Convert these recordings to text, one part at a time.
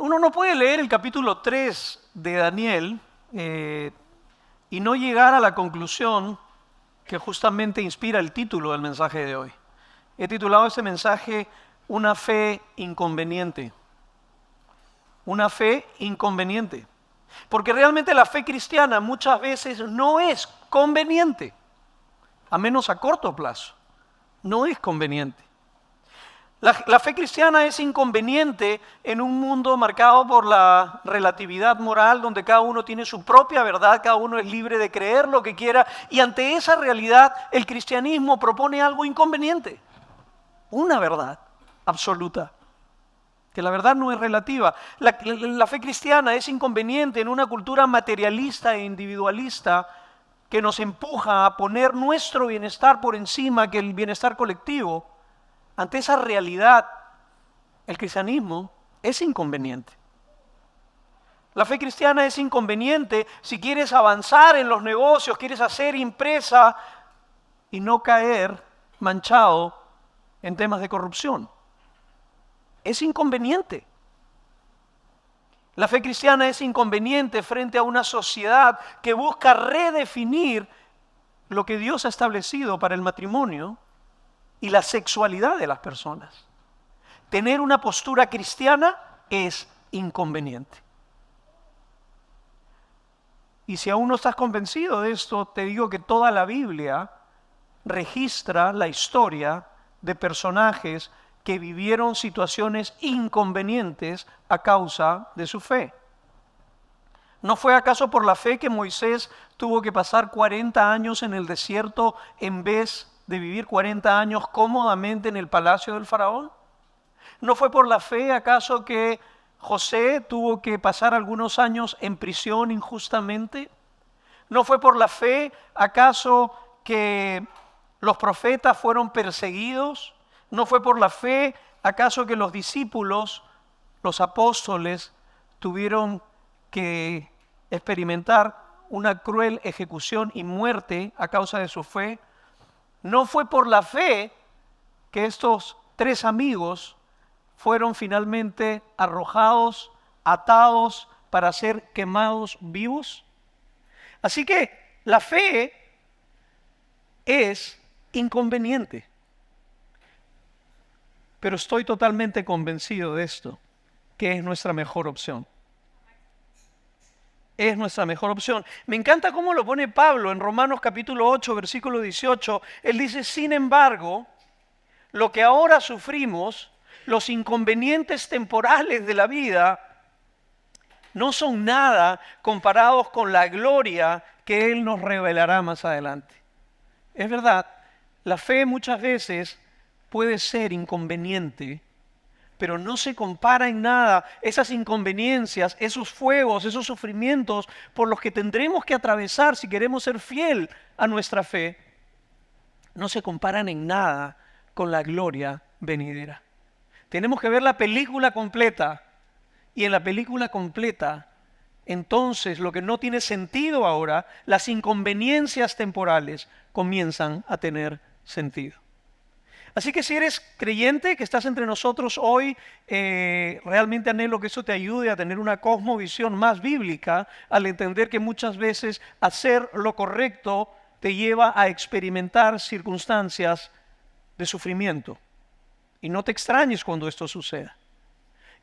Uno no puede leer el capítulo 3 de Daniel y no llegar a la conclusión que justamente inspira el título del mensaje de hoy. He titulado ese mensaje Una fe inconveniente. Una fe inconveniente. Porque realmente la fe cristiana muchas veces no es conveniente, a menos a corto plazo. No es conveniente. La fe cristiana es inconveniente en un mundo marcado por la relatividad moral, donde cada uno tiene su propia verdad, cada uno es libre de creer lo que quiera, y ante esa realidad el cristianismo propone algo inconveniente, una verdad absoluta, que la verdad no es relativa. La fe cristiana es inconveniente en una cultura materialista e individualista que nos empuja a poner nuestro bienestar por encima que el bienestar colectivo. Ante esa realidad, el cristianismo es inconveniente. La fe cristiana es inconveniente si quieres avanzar en los negocios, quieres hacer empresa y no caer manchado en temas de corrupción. Es inconveniente. La fe cristiana es inconveniente frente a una sociedad que busca redefinir lo que Dios ha establecido para el matrimonio y la sexualidad de las personas. Tener una postura cristiana es inconveniente. Y si aún no estás convencido de esto, te digo que toda la Biblia registra la historia de personajes que vivieron situaciones inconvenientes a causa de su fe. ¿No fue acaso por la fe que Moisés tuvo que pasar 40 años en el desierto en vez de vivir 40 años cómodamente en el palacio del faraón? ¿No fue por la fe acaso que José tuvo que pasar algunos años en prisión injustamente? ¿No fue por la fe acaso que los profetas fueron perseguidos? ¿No fue por la fe acaso que los discípulos, los apóstoles, tuvieron que experimentar una cruel ejecución y muerte a causa de su fe? ¿No fue por la fe que estos 3 amigos fueron finalmente arrojados, atados para ser quemados vivos? Así que la fe es inconveniente. Pero estoy totalmente convencido de esto, que es nuestra mejor opción. Es nuestra mejor opción. Me encanta cómo lo pone Pablo en Romanos capítulo 8, versículo 18. Él dice, sin embargo, lo que ahora sufrimos, los inconvenientes temporales de la vida, no son nada comparados con la gloria que Él nos revelará más adelante. Es verdad, la fe muchas veces puede ser inconveniente, pero no se compara en nada esas inconveniencias, esos fuegos, esos sufrimientos por los que tendremos que atravesar si queremos ser fiel a nuestra fe, no se comparan en nada con la gloria venidera. Tenemos que ver la película completa, y en la película completa, entonces lo que no tiene sentido ahora, las inconveniencias temporales comienzan a tener sentido. Así que si eres creyente que estás entre nosotros hoy, realmente anhelo que eso te ayude a tener una cosmovisión más bíblica, al entender que muchas veces hacer lo correcto te lleva a experimentar circunstancias de sufrimiento. Y no te extrañes cuando esto suceda.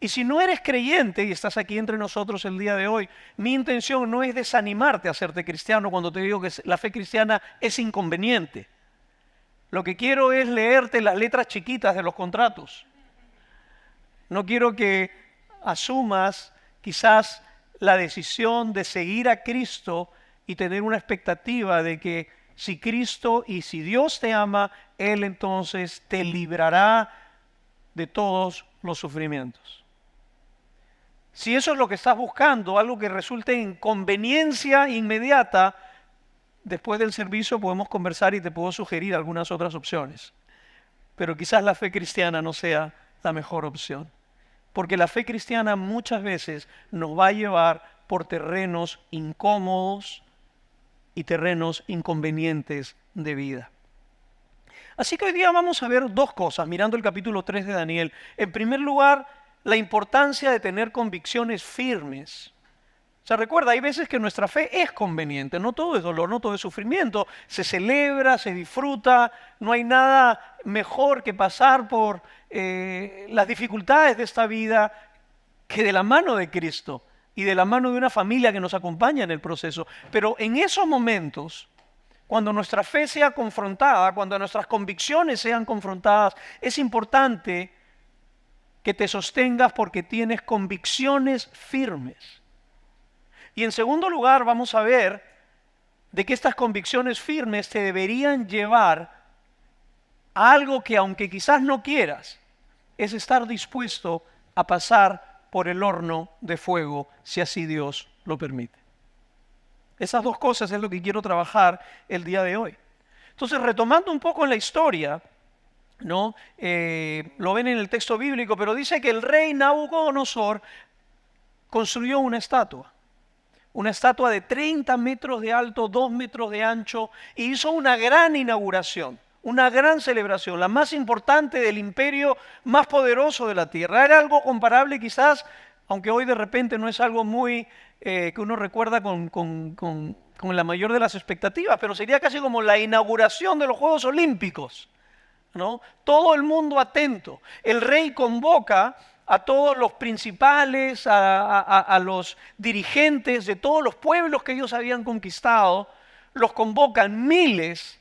Y si no eres creyente y estás aquí entre nosotros el día de hoy, mi intención no es desanimarte a hacerte cristiano cuando te digo que la fe cristiana es inconveniente. Lo que quiero es leerte las letras chiquitas de los contratos. No quiero que asumas quizás la decisión de seguir a Cristo y tener una expectativa de que si Cristo y si Dios te ama, Él entonces te librará de todos los sufrimientos. Si eso es lo que estás buscando, algo que resulte en conveniencia inmediata, después del servicio podemos conversar y te puedo sugerir algunas otras opciones. Pero quizás la fe cristiana no sea la mejor opción. Porque la fe cristiana muchas veces nos va a llevar por terrenos incómodos y terrenos inconvenientes de vida. Así que hoy día vamos a ver 2 cosas, mirando el capítulo 3 de Daniel. En primer lugar, la importancia de tener convicciones firmes. Se recuerda, hay veces que nuestra fe es conveniente, no todo es dolor, no todo es sufrimiento, se celebra, se disfruta, no hay nada mejor que pasar por las dificultades de esta vida que de la mano de Cristo y de la mano de una familia que nos acompaña en el proceso. Pero en esos momentos, cuando nuestra fe sea confrontada, cuando nuestras convicciones sean confrontadas, es importante que te sostengas porque tienes convicciones firmes. Y en segundo lugar, vamos a ver de que estas convicciones firmes te deberían llevar a algo que, aunque quizás no quieras, es estar dispuesto a pasar por el horno de fuego, si así Dios lo permite. Esas dos cosas es lo que quiero trabajar el día de hoy. Entonces, retomando un poco en la historia, ¿no? Lo ven en el texto bíblico, pero dice que el rey Nabucodonosor construyó una estatua de 30 metros de alto, 2 metros de ancho, e hizo una gran inauguración, una gran celebración, la más importante del imperio más poderoso de la tierra. Era algo comparable quizás, aunque hoy de repente no es algo muy que uno recuerda con la mayor de las expectativas, pero sería casi como la inauguración de los Juegos Olímpicos, ¿no? Todo el mundo atento. El rey convoca a todos los principales, a los dirigentes de todos los pueblos que ellos habían conquistado, los convocan miles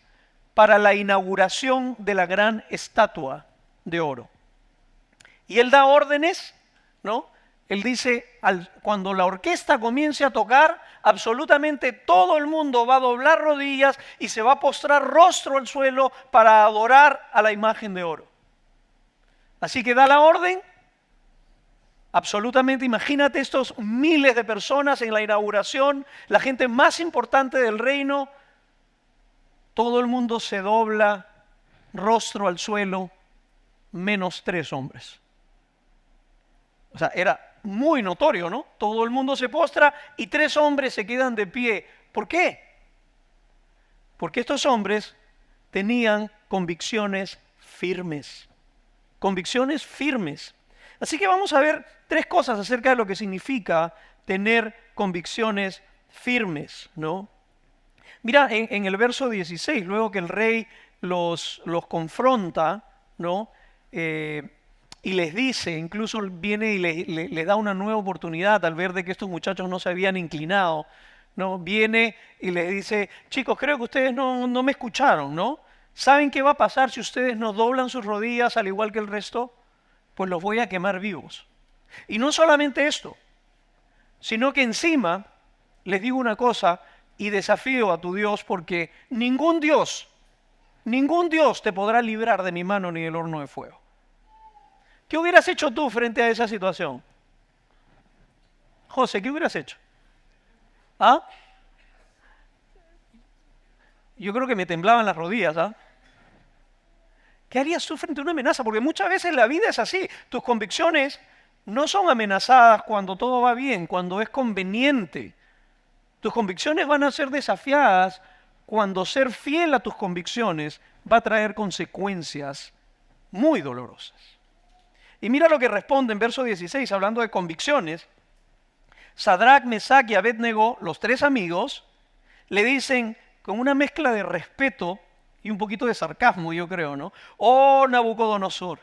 para la inauguración de la gran estatua de oro. Y él da órdenes, ¿no? Él dice, cuando la orquesta comience a tocar, absolutamente todo el mundo va a doblar rodillas y se va a postrar rostro al suelo para adorar a la imagen de oro. Así que da la orden. Absolutamente, imagínate estos miles de personas en la inauguración, la gente más importante del reino, todo el mundo se dobla, rostro al suelo, menos 3 hombres. O sea, era muy notorio, ¿no? Todo el mundo se postra y 3 hombres se quedan de pie. ¿Por qué? Porque estos hombres tenían convicciones firmes. Convicciones firmes. Así que vamos a ver 3 cosas acerca de lo que significa tener convicciones firmes, ¿no? Mira, en el verso 16, luego que el rey los confronta, ¿no? Y les dice, incluso viene y les da una nueva oportunidad al ver de que estos muchachos no se habían inclinado, ¿no? Viene y les dice, chicos, creo que ustedes no me escucharon, ¿no? ¿Saben qué va a pasar si ustedes no doblan sus rodillas al igual que el resto? Pues los voy a quemar vivos. Y no solamente esto, sino que encima les digo una cosa y desafío a tu Dios, porque ningún Dios te podrá librar de mi mano ni del horno de fuego. ¿Qué hubieras hecho tú frente a esa situación? José, ¿qué hubieras hecho? ¿Ah? Yo creo que me temblaban las rodillas, ¿ah? ¿Qué harías tú frente a una amenaza? Porque muchas veces la vida es así. Tus convicciones no son amenazadas cuando todo va bien, cuando es conveniente. Tus convicciones van a ser desafiadas cuando ser fiel a tus convicciones va a traer consecuencias muy dolorosas. Y mira lo que responde en verso 16, hablando de convicciones. Sadrac, Mesac y Abednego, los 3 amigos, le dicen con una mezcla de respeto y un poquito de sarcasmo, yo creo, ¿no? Oh Nabucodonosor,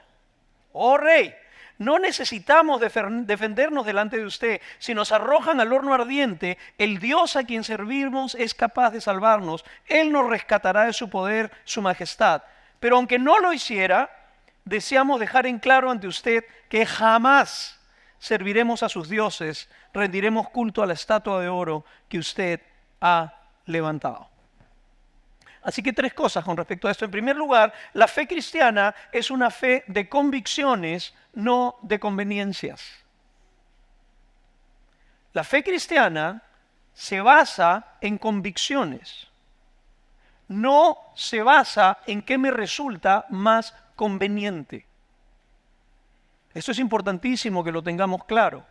oh rey, no necesitamos defendernos delante de usted. Si nos arrojan al horno ardiente, el Dios a quien servimos es capaz de salvarnos. Él nos rescatará de su poder, su majestad. Pero aunque no lo hiciera, deseamos dejar en claro ante usted que jamás serviremos a sus dioses, rendiremos culto a la estatua de oro que usted ha levantado. Así que 3 cosas con respecto a esto. En primer lugar, la fe cristiana es una fe de convicciones, no de conveniencias. La fe cristiana se basa en convicciones, no se basa en qué me resulta más conveniente. Esto es importantísimo que lo tengamos claro.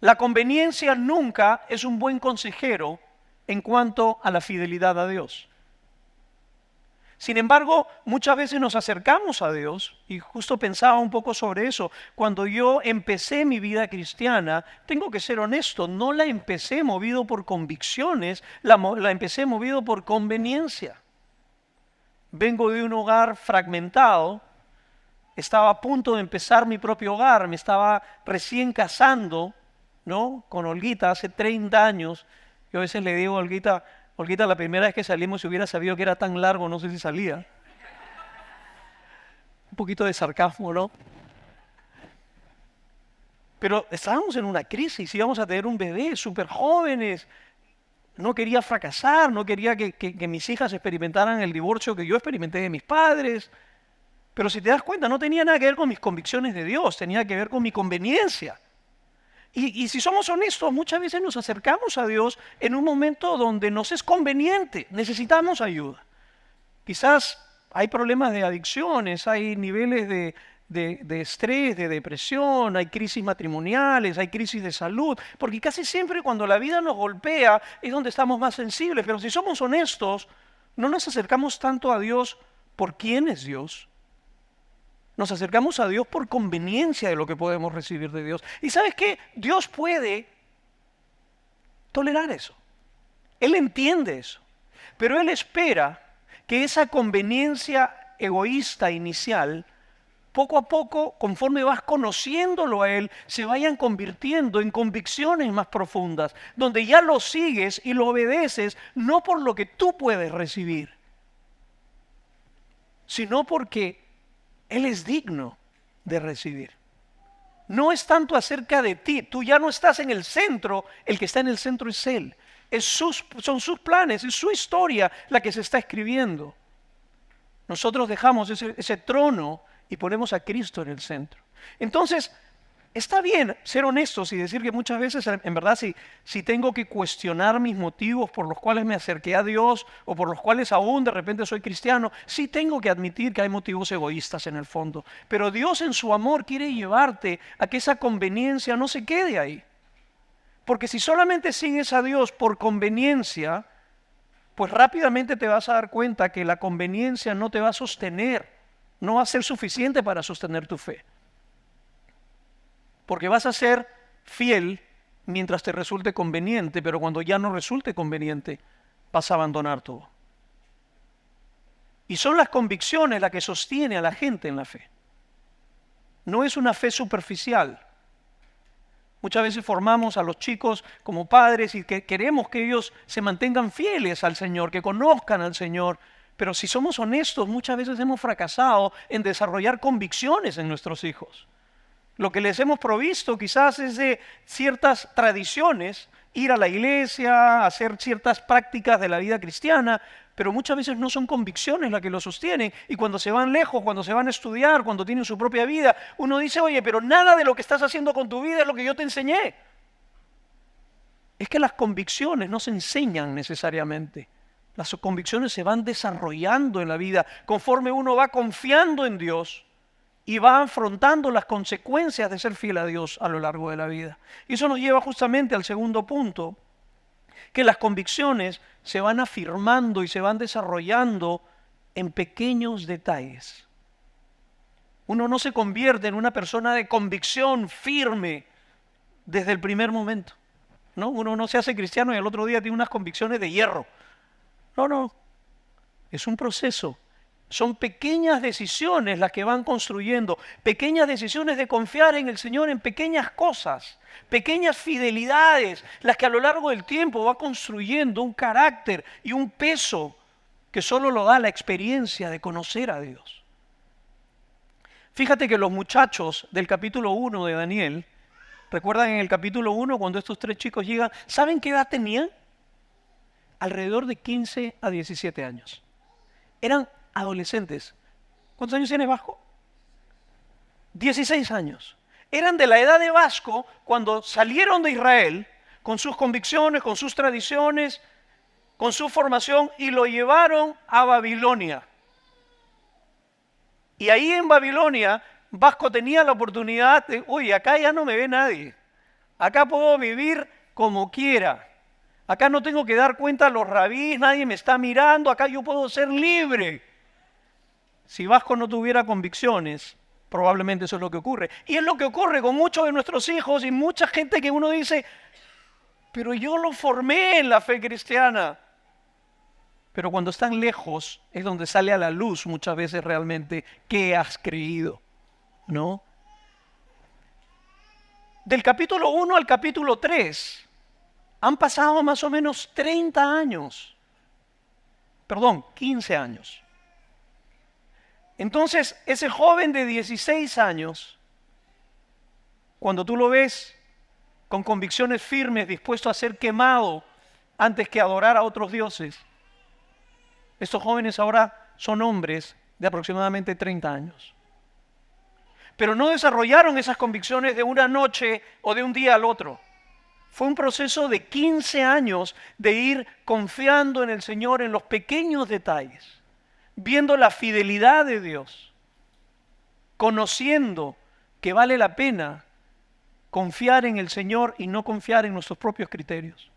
La conveniencia nunca es un buen consejero en cuanto a la fidelidad a Dios. Sin embargo, muchas veces nos acercamos a Dios, y justo pensaba un poco sobre eso. Cuando yo empecé mi vida cristiana, tengo que ser honesto, no la empecé movido por convicciones, la empecé movido por conveniencia. Vengo de un hogar fragmentado, estaba a punto de empezar mi propio hogar, me estaba recién casando, ¿no? Con Olguita hace 30 años. Yo a veces le digo a Olguita, Olguita, la primera vez que salimos, si hubiera sabido que era tan largo, no sé si salía. Un poquito de sarcasmo, ¿no? Pero estábamos en una crisis, íbamos a tener un bebé, súper jóvenes. No quería fracasar, no quería que mis hijas experimentaran el divorcio que yo experimenté de mis padres. Pero si te das cuenta, no tenía nada que ver con mis convicciones de Dios, tenía que ver con mi conveniencia. Y si somos honestos, muchas veces nos acercamos a Dios en un momento donde nos es conveniente, necesitamos ayuda. Quizás hay problemas de adicciones, hay niveles de estrés, de depresión, hay crisis matrimoniales, hay crisis de salud, porque casi siempre cuando la vida nos golpea es donde estamos más sensibles. Pero si somos honestos, no nos acercamos tanto a Dios por quién es Dios. Nos acercamos a Dios por conveniencia de lo que podemos recibir de Dios. ¿Y sabes qué? Dios puede tolerar eso. Él entiende eso. Pero Él espera que esa conveniencia egoísta inicial, poco a poco, conforme vas conociéndolo a Él, se vayan convirtiendo en convicciones más profundas, donde ya lo sigues y lo obedeces, no por lo que tú puedes recibir, sino porque Él es digno de recibir. No es tanto acerca de ti, tú ya no estás en el centro, el que está en el centro es Él. Son sus planes, es su historia la que se está escribiendo. Nosotros dejamos ese trono y ponemos a Cristo en el centro. Entonces, está bien ser honestos y decir que muchas veces, en verdad, si tengo que cuestionar mis motivos por los cuales me acerqué a Dios o por los cuales aún de repente soy cristiano, sí tengo que admitir que hay motivos egoístas en el fondo. Pero Dios en su amor quiere llevarte a que esa conveniencia no se quede ahí. Porque si solamente sigues a Dios por conveniencia, pues rápidamente te vas a dar cuenta que la conveniencia no te va a sostener, no va a ser suficiente para sostener tu fe. Porque vas a ser fiel mientras te resulte conveniente, pero cuando ya no resulte conveniente, vas a abandonar todo. Y son las convicciones las que sostiene a la gente en la fe. No es una fe superficial. Muchas veces formamos a los chicos como padres y que queremos que ellos se mantengan fieles al Señor, que conozcan al Señor. Pero si somos honestos, muchas veces hemos fracasado en desarrollar convicciones en nuestros hijos. Lo que les hemos provisto quizás es de ciertas tradiciones, ir a la iglesia, hacer ciertas prácticas de la vida cristiana, pero muchas veces no son convicciones las que lo sostienen. Y cuando se van lejos, cuando se van a estudiar, cuando tienen su propia vida, uno dice, oye, pero nada de lo que estás haciendo con tu vida es lo que yo te enseñé. Es que las convicciones no se enseñan necesariamente. Las convicciones se van desarrollando en la vida conforme uno va confiando en Dios y va afrontando las consecuencias de ser fiel a Dios a lo largo de la vida. Y eso nos lleva justamente al segundo punto, que las convicciones se van afirmando y se van desarrollando en pequeños detalles. Uno no se convierte en una persona de convicción firme desde el primer momento, ¿no? Uno no se hace cristiano y al otro día tiene unas convicciones de hierro. No, es un proceso. Son pequeñas decisiones las que van construyendo, pequeñas decisiones de confiar en el Señor en pequeñas cosas, pequeñas fidelidades, las que a lo largo del tiempo va construyendo un carácter y un peso que solo lo da la experiencia de conocer a Dios. Fíjate que los muchachos del capítulo 1 de Daniel, ¿recuerdan en el capítulo 1 cuando estos tres chicos llegan? ¿Saben qué edad tenían? Alrededor de 15 a 17 años. Eran adolescentes. ¿Cuántos años tiene Vasco? 16 años. Eran de la edad de Vasco cuando salieron de Israel con sus convicciones, con sus tradiciones, con su formación y lo llevaron a Babilonia. Y ahí en Babilonia, Vasco tenía la oportunidad de, oye, acá ya no me ve nadie. Acá puedo vivir como quiera. Acá no tengo que dar cuenta a los rabís, nadie me está mirando, acá yo puedo ser libre. Si Vasco no tuviera convicciones, probablemente eso es lo que ocurre. Y es lo que ocurre con muchos de nuestros hijos y mucha gente que uno dice, pero yo lo formé en la fe cristiana. Pero cuando están lejos es donde sale a la luz muchas veces realmente qué has creído, ¿no? Del capítulo 1 al capítulo 3 han pasado más o menos 30 años. Perdón, 15 años. Entonces, ese joven de 16 años, cuando tú lo ves con convicciones firmes, dispuesto a ser quemado antes que adorar a otros dioses, estos jóvenes ahora son hombres de aproximadamente 30 años. Pero no desarrollaron esas convicciones de una noche o de un día al otro. Fue un proceso de 15 años de ir confiando en el Señor en los pequeños detalles, viendo la fidelidad de Dios, conociendo que vale la pena confiar en el Señor y no confiar en nuestros propios criterios.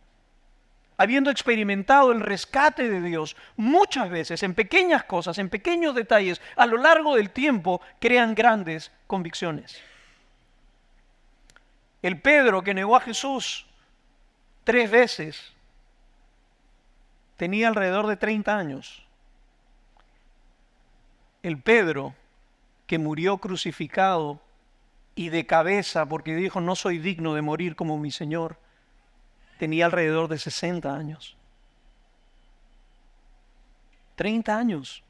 Habiendo experimentado el rescate de Dios muchas veces en pequeñas cosas, en pequeños detalles, a lo largo del tiempo crean grandes convicciones. El Pedro que negó a Jesús 3 veces tenía alrededor de 30 años. El Pedro que murió crucificado y de cabeza porque dijo no soy digno de morir como mi Señor, tenía alrededor de 60 años. 30 años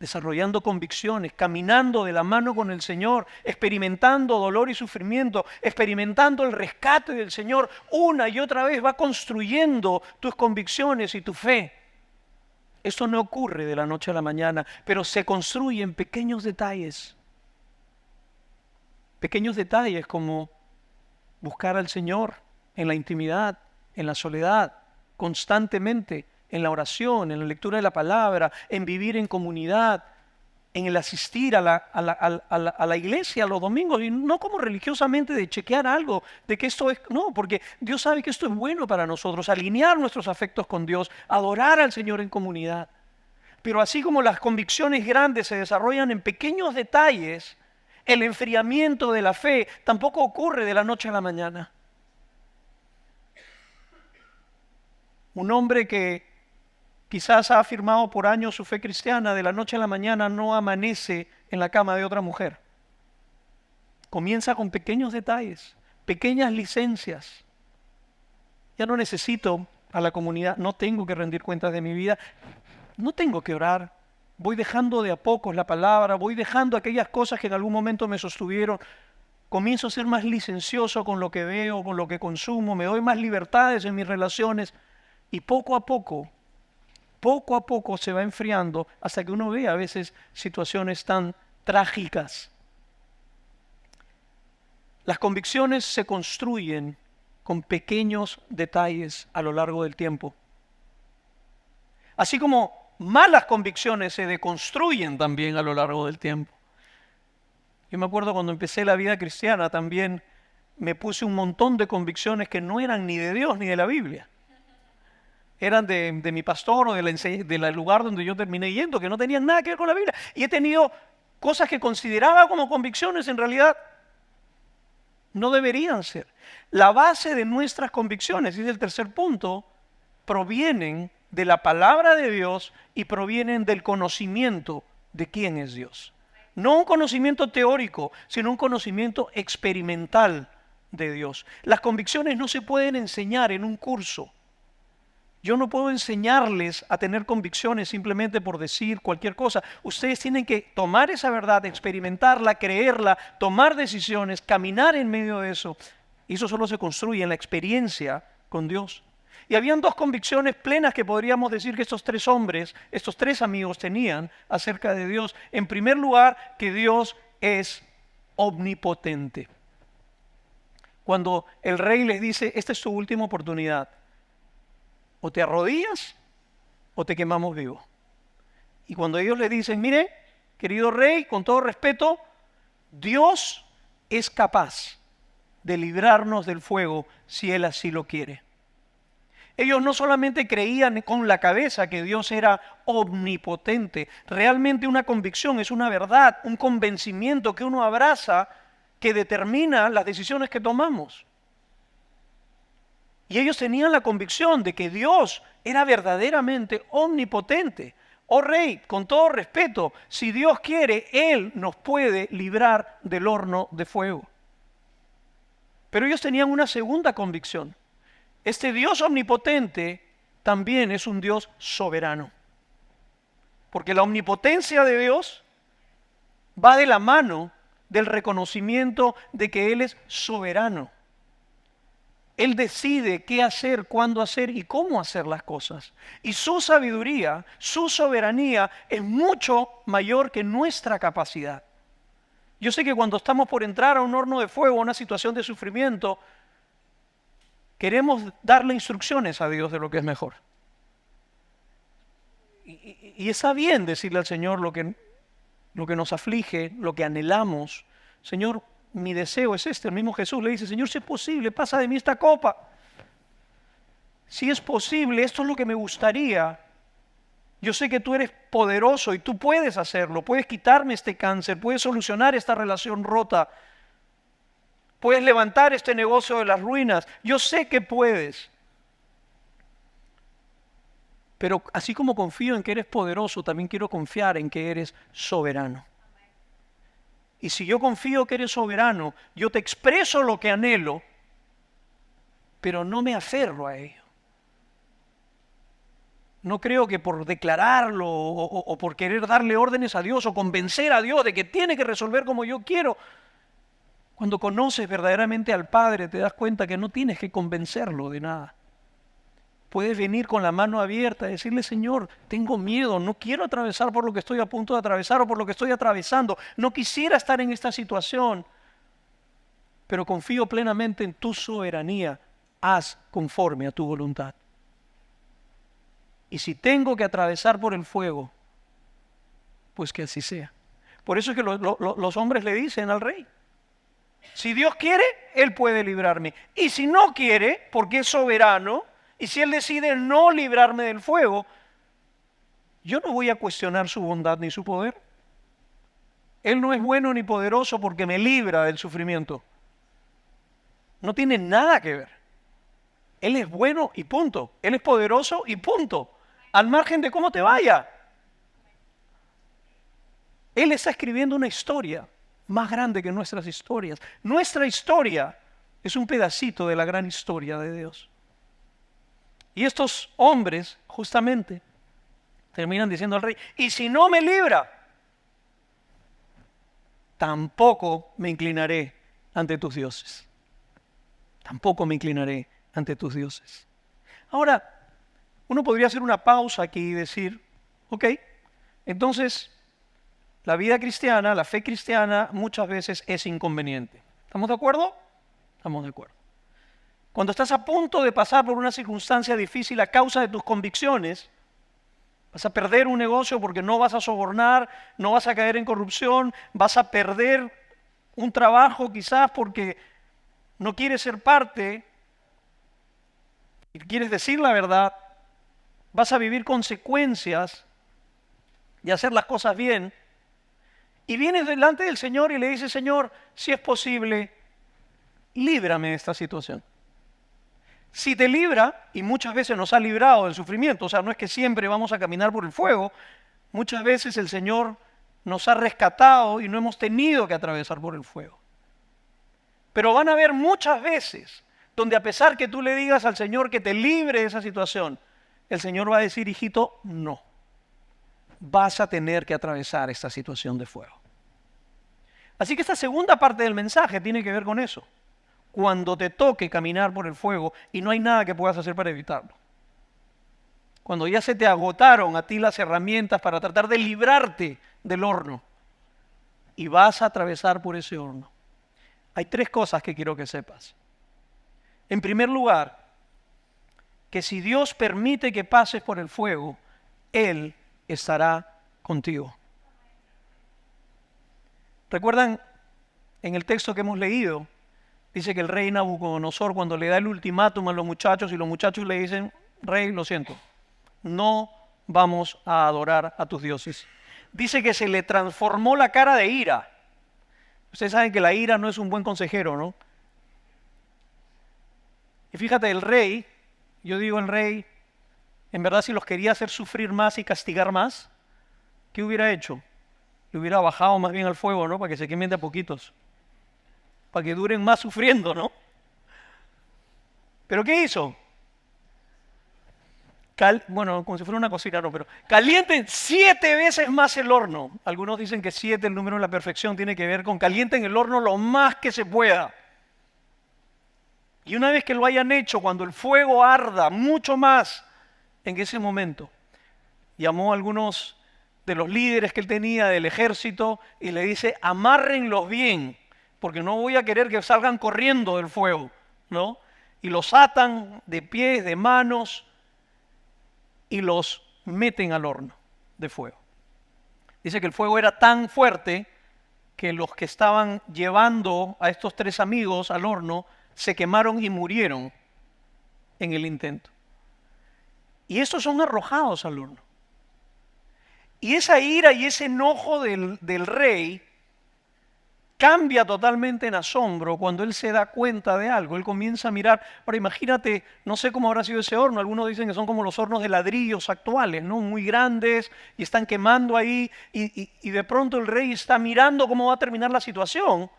desarrollando convicciones, caminando de la mano con el Señor, experimentando dolor y sufrimiento, experimentando el rescate del Señor. Una y otra vez va construyendo tus convicciones y tu fe. Esto no ocurre de la noche a la mañana, pero se construye en pequeños detalles. Pequeños detalles como buscar al Señor en la intimidad, en la soledad, constantemente, en la oración, en la lectura de la palabra, en vivir en comunidad, en el asistir a la iglesia los domingos, y no como religiosamente de chequear algo, de que esto es, no, porque Dios sabe que esto es bueno para nosotros, alinear nuestros afectos con Dios, adorar al Señor en comunidad. Pero así como las convicciones grandes se desarrollan en pequeños detalles, el enfriamiento de la fe tampoco ocurre de la noche a la mañana. Un hombre que quizás ha afirmado por años su fe cristiana, de la noche a la mañana no amanece en la cama de otra mujer. Comienza con pequeños detalles, pequeñas licencias. Ya no necesito a la comunidad, no tengo que rendir cuentas de mi vida, no tengo que orar. Voy dejando de a pocos la palabra, voy dejando aquellas cosas que en algún momento me sostuvieron. Comienzo a ser más licencioso con lo que veo, con lo que consumo, me doy más libertades en mis relaciones. Y poco a poco se va enfriando hasta que uno ve a veces situaciones tan trágicas. Las convicciones se construyen con pequeños detalles a lo largo del tiempo. Así como malas convicciones se deconstruyen también a lo largo del tiempo. Yo me acuerdo cuando empecé la vida cristiana también me puse un montón de convicciones que no eran ni de Dios ni de la Biblia. Eran de mi pastor o del lugar donde yo terminé yendo, que no tenían nada que ver con la Biblia. Y he tenido cosas que consideraba como convicciones, en realidad no deberían ser. La base de nuestras convicciones, y es el tercer punto, provienen de la palabra de Dios y provienen del conocimiento de quién es Dios. No un conocimiento teórico, sino un conocimiento experimental de Dios. Las convicciones no se pueden enseñar en un curso. Yo no puedo enseñarles a tener convicciones simplemente por decir cualquier cosa. Ustedes tienen que tomar esa verdad, experimentarla, creerla, tomar decisiones, caminar en medio de eso. Y eso solo se construye en la experiencia con Dios. Y habían 2 convicciones plenas que podríamos decir que estos 3 hombres, estos 3 amigos tenían acerca de Dios. En primer lugar, que Dios es omnipotente. Cuando el rey les dice, esta es tu última oportunidad. O te arrodillas o te quemamos vivo. Y cuando ellos le dicen, mire, querido rey, con todo respeto, Dios es capaz de librarnos del fuego si Él así lo quiere. Ellos no solamente creían con la cabeza que Dios era omnipotente, realmente una convicción es una verdad, un convencimiento que uno abraza que determina las decisiones que tomamos. Y ellos tenían la convicción de que Dios era verdaderamente omnipotente. Oh Rey, con todo respeto, si Dios quiere, Él nos puede librar del horno de fuego. Pero ellos tenían una segunda convicción. Este Dios omnipotente también es un Dios soberano. Porque la omnipotencia de Dios va de la mano del reconocimiento de que Él es soberano. Él decide qué hacer, cuándo hacer y cómo hacer las cosas. Y su sabiduría, su soberanía es mucho mayor que nuestra capacidad. Yo sé que cuando estamos por entrar a un horno de fuego, a una situación de sufrimiento, queremos darle instrucciones a Dios de lo que es mejor. Y está bien decirle al Señor lo que nos aflige, lo que anhelamos. Señor, mi deseo es este. El mismo Jesús le dice, Señor, si es posible, pasa de mí esta copa. Si es posible, esto es lo que me gustaría. Yo sé que tú eres poderoso y tú puedes hacerlo. Puedes quitarme este cáncer, puedes solucionar esta relación rota. Puedes levantar este negocio de las ruinas. Yo sé que puedes. Pero así como confío en que eres poderoso, también quiero confiar en que eres soberano. Y si yo confío que eres soberano, yo te expreso lo que anhelo, pero no me aferro a ello. No creo que por declararlo o por querer darle órdenes a Dios o convencer a Dios de que tiene que resolver como yo quiero. Cuando conoces verdaderamente al Padre, te das cuenta que no tienes que convencerlo de nada. Puedes venir con la mano abierta y decirle, Señor, tengo miedo, no quiero atravesar por lo que estoy a punto de atravesar o por lo que estoy atravesando. No quisiera estar en esta situación, pero confío plenamente en tu soberanía. Haz conforme a tu voluntad. Y si tengo que atravesar por el fuego, pues que así sea. Por eso es que los hombres le dicen al rey, si Dios quiere, Él puede librarme. Y si no quiere, porque es soberano, y si Él decide no librarme del fuego, yo no voy a cuestionar su bondad ni su poder. Él no es bueno ni poderoso porque me libra del sufrimiento. No tiene nada que ver. Él es bueno y punto. Él es poderoso y punto. Al margen de cómo te vaya. Él está escribiendo una historia más grande que nuestras historias. Nuestra historia es un pedacito de la gran historia de Dios. Y estos hombres, justamente, terminan diciendo al rey, y si no me libra, tampoco me inclinaré ante tus dioses. Tampoco me inclinaré ante tus dioses. Ahora, uno podría hacer una pausa aquí y decir, ok, entonces la vida cristiana, la fe cristiana muchas veces es inconveniente. ¿Estamos de acuerdo? Estamos de acuerdo. Cuando estás a punto de pasar por una circunstancia difícil a causa de tus convicciones, vas a perder un negocio porque no vas a sobornar, no vas a caer en corrupción, vas a perder un trabajo quizás porque no quieres ser parte y quieres decir la verdad, vas a vivir consecuencias y hacer las cosas bien. Y vienes delante del Señor y le dices, Señor, si es posible, líbrame de esta situación. Si te libra, y muchas veces nos ha librado del sufrimiento, o sea, no es que siempre vamos a caminar por el fuego, muchas veces el Señor nos ha rescatado y no hemos tenido que atravesar por el fuego. Pero van a haber muchas veces donde a pesar que tú le digas al Señor que te libre de esa situación, el Señor va a decir, hijito, no, vas a tener que atravesar esta situación de fuego. Así que esta segunda parte del mensaje tiene que ver con eso. Cuando te toque caminar por el fuego y no hay nada que puedas hacer para evitarlo. Cuando ya se te agotaron a ti las herramientas para tratar de librarte del horno y vas a atravesar por ese horno. Hay tres cosas que quiero que sepas. En primer lugar, que si Dios permite que pases por el fuego, Él estará contigo. ¿Recuerdan en el texto que hemos leído? Dice que el rey Nabucodonosor, cuando le da el ultimátum a los muchachos y los muchachos le dicen, rey, lo siento, no vamos a adorar a tus dioses. Dice que se le transformó la cara de ira. Ustedes saben que la ira no es un buen consejero, ¿no? Y fíjate, el rey, yo digo el rey, en verdad si los quería hacer sufrir más y castigar más, ¿qué hubiera hecho? Le hubiera bajado más bien al fuego, ¿no? Para que se quemen de a poquitos. Para que duren más sufriendo, ¿no? ¿Pero qué hizo? Bueno, como si fuera una cocina, no, pero calienten 7 veces más el horno. Algunos dicen que 7, el número de la perfección, tiene que ver con calienten el horno lo más que se pueda. Y una vez que lo hayan hecho, cuando el fuego arda mucho más, en ese momento, llamó a algunos de los líderes que él tenía del ejército y le dice, amárrenlos bien, porque no voy a querer que salgan corriendo del fuego, ¿no? Y los atan de pies, de manos, y los meten al horno de fuego. Dice que el fuego era tan fuerte que los que estaban llevando a estos 3 amigos al horno se quemaron y murieron en el intento. Y estos son arrojados al horno. Y esa ira y ese enojo del rey cambia totalmente en asombro cuando él se da cuenta de algo. Él comienza a mirar. Ahora imagínate, no sé cómo habrá sido ese horno. Algunos dicen que son como los hornos de ladrillos actuales, ¿no? Muy grandes y están quemando ahí. Y de pronto el rey está mirando cómo va a terminar la situación.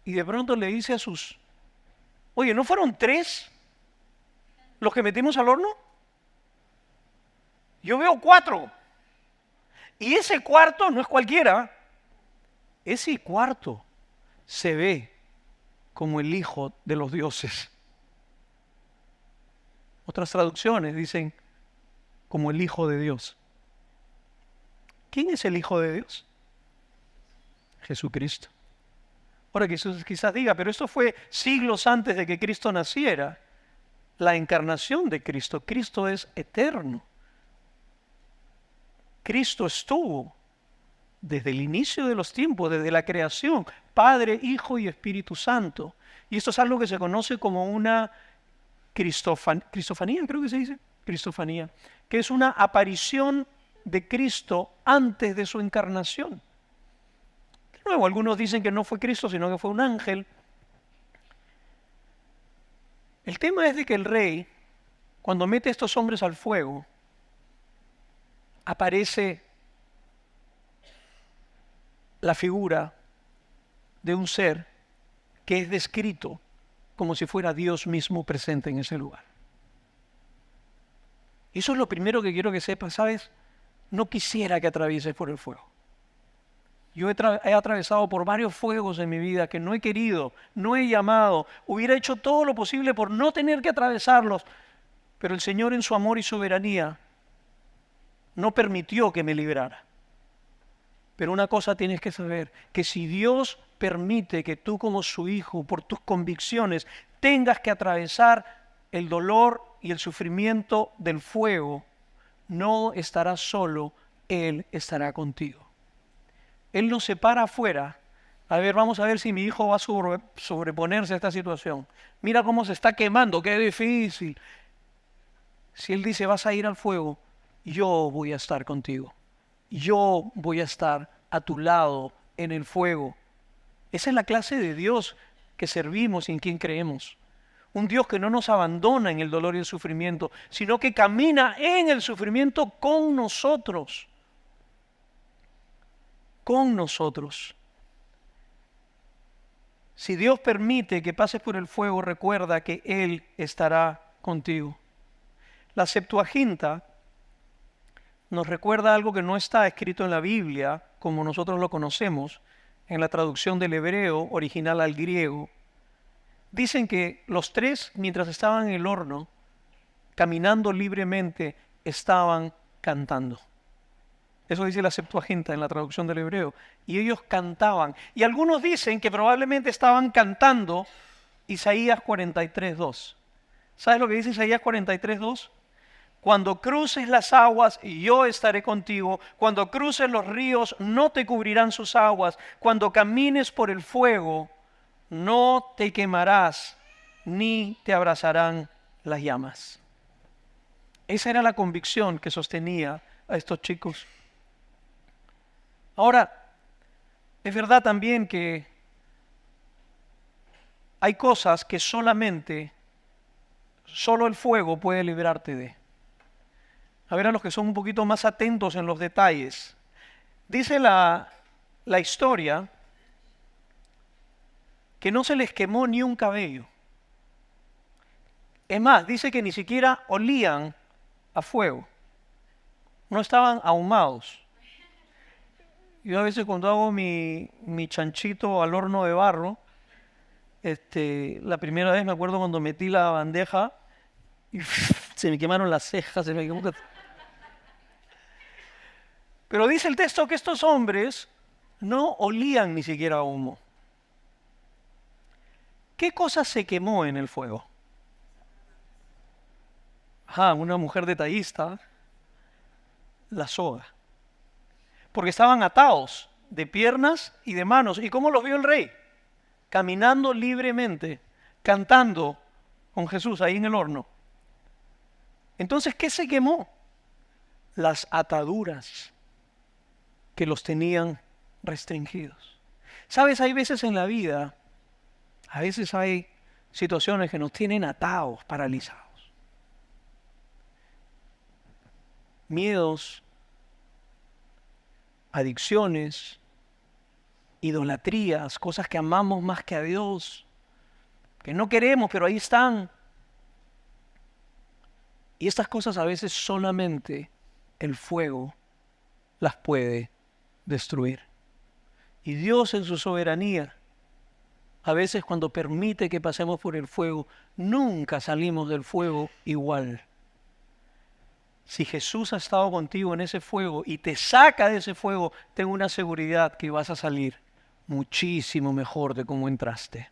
Y de pronto le dice a sus... Oye, ¿no fueron 3 los que metimos al horno? Yo veo 4. Y ese cuarto no es cualquiera. Ese cuarto se ve como el hijo de los dioses. Otras traducciones dicen como el hijo de Dios. ¿Quién es el hijo de Dios? Jesucristo. Ahora quizás diga, pero esto fue siglos antes de que Cristo naciera. La encarnación de Cristo. Cristo es eterno. Cristo estuvo desde el inicio de los tiempos, desde la creación, Padre, Hijo y Espíritu Santo. Y esto es algo que se conoce como una cristofanía, creo que se dice, cristofanía, que es una aparición de Cristo antes de su encarnación. De nuevo, algunos dicen que no fue Cristo, sino que fue un ángel. El tema es de que el rey, cuando mete a estos hombres al fuego, aparece la figura de un ser que es descrito como si fuera Dios mismo presente en ese lugar. Y eso es lo primero que quiero que sepas, ¿sabes? No quisiera que atravieses por el fuego. Yo he atravesado por varios fuegos en mi vida que no he querido, no he llamado, hubiera hecho todo lo posible por no tener que atravesarlos, pero el Señor en su amor y soberanía no permitió que me librara. Pero una cosa tienes que saber, que si Dios permite que tú como su hijo, por tus convicciones, tengas que atravesar el dolor y el sufrimiento del fuego, no estarás solo, Él estará contigo. Él nos separa afuera. A ver, vamos a ver si mi hijo va a sobreponerse a esta situación. Mira cómo se está quemando, qué difícil. Si Él dice, vas a ir al fuego, yo voy a estar contigo. Yo voy a estar a tu lado en el fuego. Esa es la clase de Dios que servimos y en quien creemos. Un Dios que no nos abandona en el dolor y el sufrimiento, sino que camina en el sufrimiento con nosotros. Con nosotros. Si Dios permite que pases por el fuego, recuerda que Él estará contigo. La Septuaginta nos recuerda algo que no está escrito en la Biblia, como nosotros lo conocemos, en la traducción del hebreo original al griego. Dicen que los 3, mientras estaban en el horno, caminando libremente, estaban cantando. Eso dice la Septuaginta en la traducción del hebreo. Y ellos cantaban. Y algunos dicen que probablemente estaban cantando Isaías 43:2. ¿Sabes lo que dice Isaías 43:2? Cuando cruces las aguas, yo estaré contigo. Cuando cruces los ríos, no te cubrirán sus aguas. Cuando camines por el fuego, no te quemarás, ni te abrazarán las llamas. Esa era la convicción que sostenía a estos chicos. Ahora, es verdad también que hay cosas que solo el fuego puede librarte de. A ver, a los que son un poquito más atentos en los detalles. Dice la historia que no se les quemó ni un cabello. Es más, dice que ni siquiera olían a fuego. No estaban ahumados. Yo a veces cuando hago mi chanchito al horno de barro, la primera vez me acuerdo cuando metí la bandeja y se me quemaron las cejas, se me quemó. Pero dice el texto que estos hombres no olían ni siquiera a humo. ¿Qué cosa se quemó en el fuego? Una mujer detallista, la soga. Porque estaban atados de piernas y de manos. ¿Y cómo los vio el rey? Caminando libremente, cantando con Jesús ahí en el horno. Entonces, ¿qué se quemó? Las ataduras que los tenían restringidos. ¿Sabes? Hay veces en la vida, a veces hay situaciones que nos tienen atados, paralizados. Miedos, adicciones, idolatrías, cosas que amamos más que a Dios, que no queremos, pero ahí están. Y estas cosas a veces solamente el fuego las puede destruir. Y Dios en su soberanía, a veces cuando permite que pasemos por el fuego, nunca salimos del fuego igual. Si Jesús ha estado contigo en ese fuego y te saca de ese fuego, tengo una seguridad que vas a salir muchísimo mejor de cómo entraste.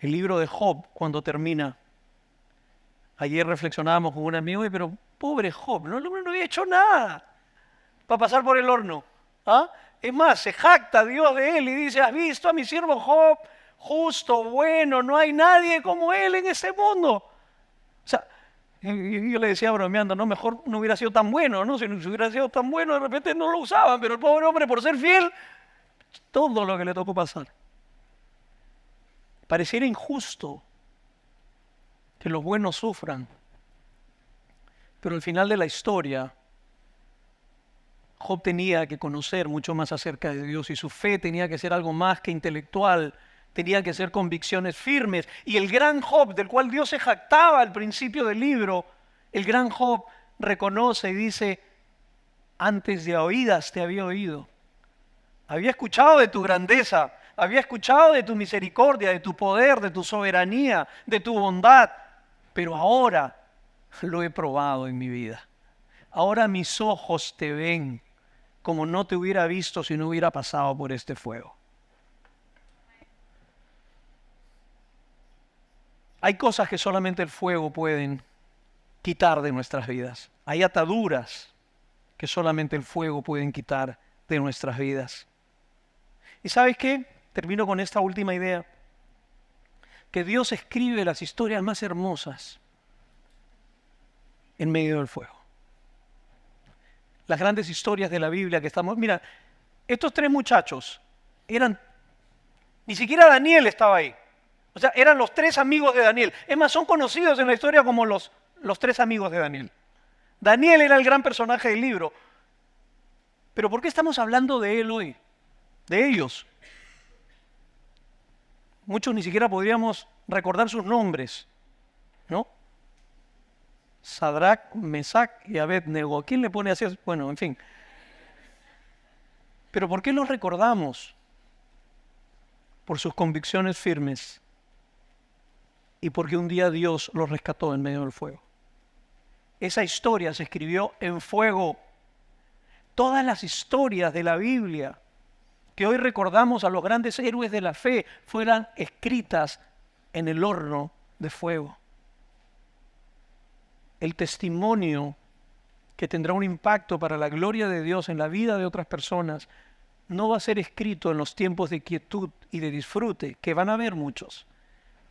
El libro de Job, cuando termina, ayer reflexionábamos con un amigo, pero pobre Job, el hombre no había hecho nada para pasar por el horno. Es más, se jacta Dios de él y dice, ¿has visto a mi siervo Job? Justo, bueno, no hay nadie como él en este mundo. O sea, yo le decía bromeando, no, mejor no hubiera sido tan bueno, ¿no? Si no hubiera sido tan bueno, de repente no lo usaban, pero el pobre hombre, por ser fiel, todo lo que le tocó pasar. Pareciera injusto que los buenos sufran, pero al final de la historia, Job tenía que conocer mucho más acerca de Dios y su fe tenía que ser algo más que intelectual, tenía que ser convicciones firmes. Y el gran Job, del cual Dios se jactaba al principio del libro, el gran Job reconoce y dice, antes de oídas te había oído. Había escuchado de tu grandeza, había escuchado de tu misericordia, de tu poder, de tu soberanía, de tu bondad, pero ahora lo he probado en mi vida. Ahora mis ojos te ven como no te hubiera visto si no hubiera pasado por este fuego. Hay cosas que solamente el fuego pueden quitar de nuestras vidas. Hay ataduras que solamente el fuego pueden quitar de nuestras vidas. ¿Y sabes qué? Termino con esta última idea. Que Dios escribe las historias más hermosas en medio del fuego. Las grandes historias de la Biblia que estamos... Mira, estos tres muchachos ni siquiera Daniel estaba ahí. O sea, eran los tres amigos de Daniel. Es más, son conocidos en la historia como los tres amigos de Daniel. Daniel era el gran personaje del libro. Pero ¿por qué estamos hablando de él hoy? De ellos. Muchos ni siquiera podríamos recordar sus nombres, ¿no? Sadrac, Mesac y Abednego. ¿Quién le pone así? Bueno, en fin. Pero ¿por qué los recordamos? Por sus convicciones firmes y porque un día Dios los rescató en medio del fuego. Esa historia se escribió en fuego. Todas las historias de la Biblia que hoy recordamos a los grandes héroes de la fe fueran escritas en el horno de fuego. El testimonio que tendrá un impacto para la gloria de Dios en la vida de otras personas no va a ser escrito en los tiempos de quietud y de disfrute, que van a haber muchos,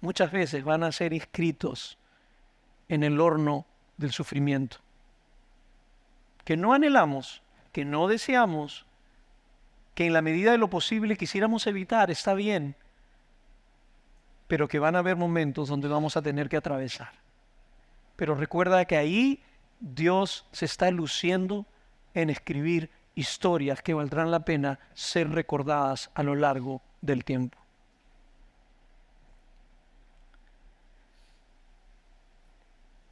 muchas veces van a ser inscritos en el horno del sufrimiento, que no anhelamos, que no deseamos, que en la medida de lo posible quisiéramos evitar, está bien, pero que van a haber momentos donde vamos a tener que atravesar. Pero recuerda que ahí Dios se está luciendo en escribir historias que valdrán la pena ser recordadas a lo largo del tiempo.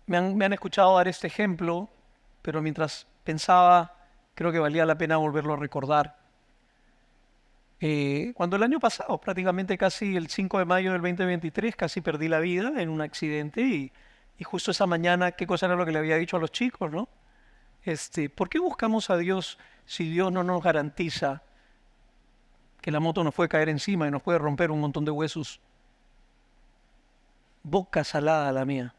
Me han escuchado dar este ejemplo, pero mientras pensaba, creo que valía la pena volverlo a recordar. Cuando el año pasado, prácticamente casi el 5 de mayo del 2023, casi perdí la vida en un accidente y justo esa mañana, ¿qué cosa era lo que le había dicho a los chicos, no? ¿Por qué buscamos a Dios si Dios no nos garantiza que la moto nos puede caer encima y nos puede romper un montón de huesos? Boca salada la mía.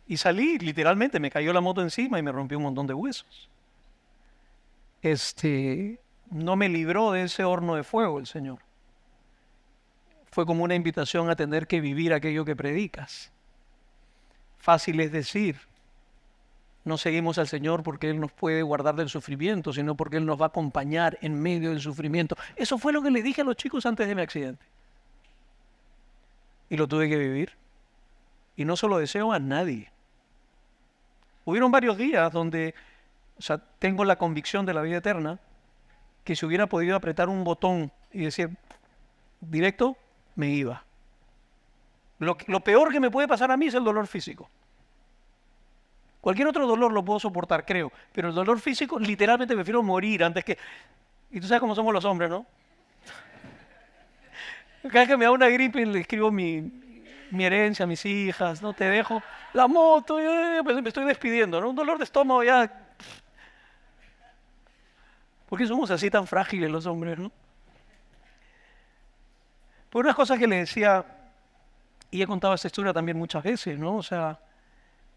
Y salí, literalmente, me cayó la moto encima y me rompió un montón de huesos. No me libró de ese horno de fuego el Señor. Fue como una invitación a tener que vivir aquello que predicas. Fácil es decir, no seguimos al Señor porque Él nos puede guardar del sufrimiento, sino porque Él nos va a acompañar en medio del sufrimiento. Eso fue lo que le dije a los chicos antes de mi accidente. Y lo tuve que vivir. Y no se lo deseo a nadie. Hubieron varios días donde, tengo la convicción de la vida eterna, que si hubiera podido apretar un botón y decir directo, me iba. Lo peor que me puede pasar a mí es el dolor físico. Cualquier otro dolor lo puedo soportar, creo, pero el dolor físico, literalmente prefiero morir antes que... Y tú sabes cómo somos los hombres, ¿no? Cada vez que me da una gripe le escribo mi herencia a mis hijas, ¿no? Te dejo la moto, pues me estoy despidiendo, ¿no? Un dolor de estómago ya... ¿Por qué somos así tan frágiles los hombres, no? Por unas cosas que le decía, y he contado esta historia también muchas veces, ¿no?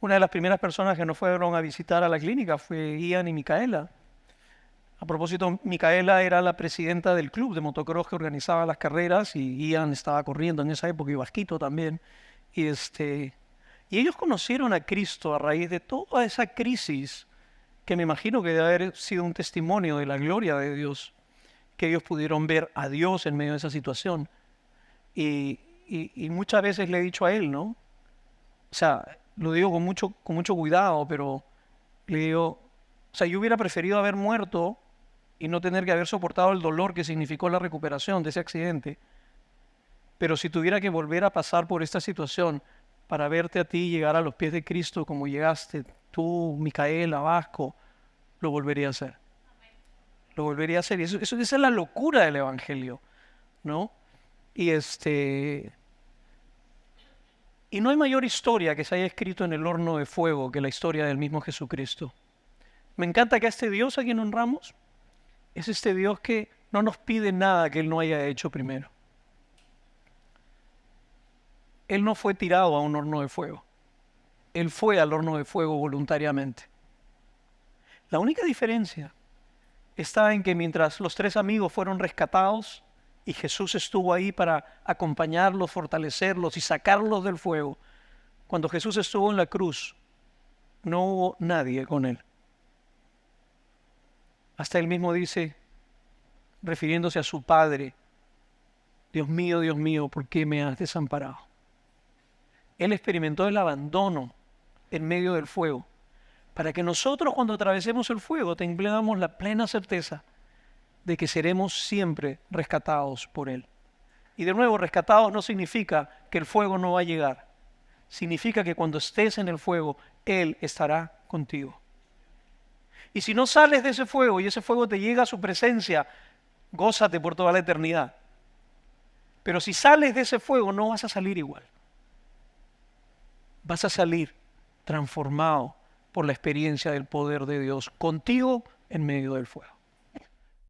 Una de las primeras personas que nos fueron a visitar a la clínica fue Ian y Micaela. A propósito, Micaela era la presidenta del club de motocross que organizaba las carreras y Ian estaba corriendo en esa época y Vasquito también. Y ellos conocieron a Cristo a raíz de toda esa crisis que me imagino que debe haber sido un testimonio de la gloria de Dios, que ellos pudieron ver a Dios en medio de esa situación. Y muchas veces le he dicho a él, ¿no? Lo digo con mucho cuidado, pero le digo, yo hubiera preferido haber muerto y no tener que haber soportado el dolor que significó la recuperación de ese accidente. Pero si tuviera que volver a pasar por esta situación para verte a ti llegar a los pies de Cristo como llegaste, tú, Micaela, Vasco, lo volvería a hacer. Lo volvería a hacer. Y esa es la locura del Evangelio, ¿no? Y no hay mayor historia que se haya escrito en el horno de fuego que la historia del mismo Jesucristo. Me encanta que este Dios a quien honramos es este Dios que no nos pide nada que Él no haya hecho primero. Él no fue tirado a un horno de fuego. Él fue al horno de fuego voluntariamente. La única diferencia está en que mientras los tres amigos fueron rescatados y Jesús estuvo ahí para acompañarlos, fortalecerlos y sacarlos del fuego, cuando Jesús estuvo en la cruz, no hubo nadie con Él. Hasta Él mismo dice, refiriéndose a su Padre, Dios mío, ¿por qué me has desamparado? Él experimentó el abandono en medio del fuego, para que nosotros cuando atravesemos el fuego tengamos la plena certeza de que seremos siempre rescatados por Él. Y de nuevo, rescatados no significa que el fuego no va a llegar. Significa que cuando estés en el fuego, Él estará contigo. Y si no sales de ese fuego y ese fuego te llega a su presencia, gózate por toda la eternidad. Pero si sales de ese fuego, no vas a salir igual. Vas a salir transformado por la experiencia del poder de Dios contigo en medio del fuego.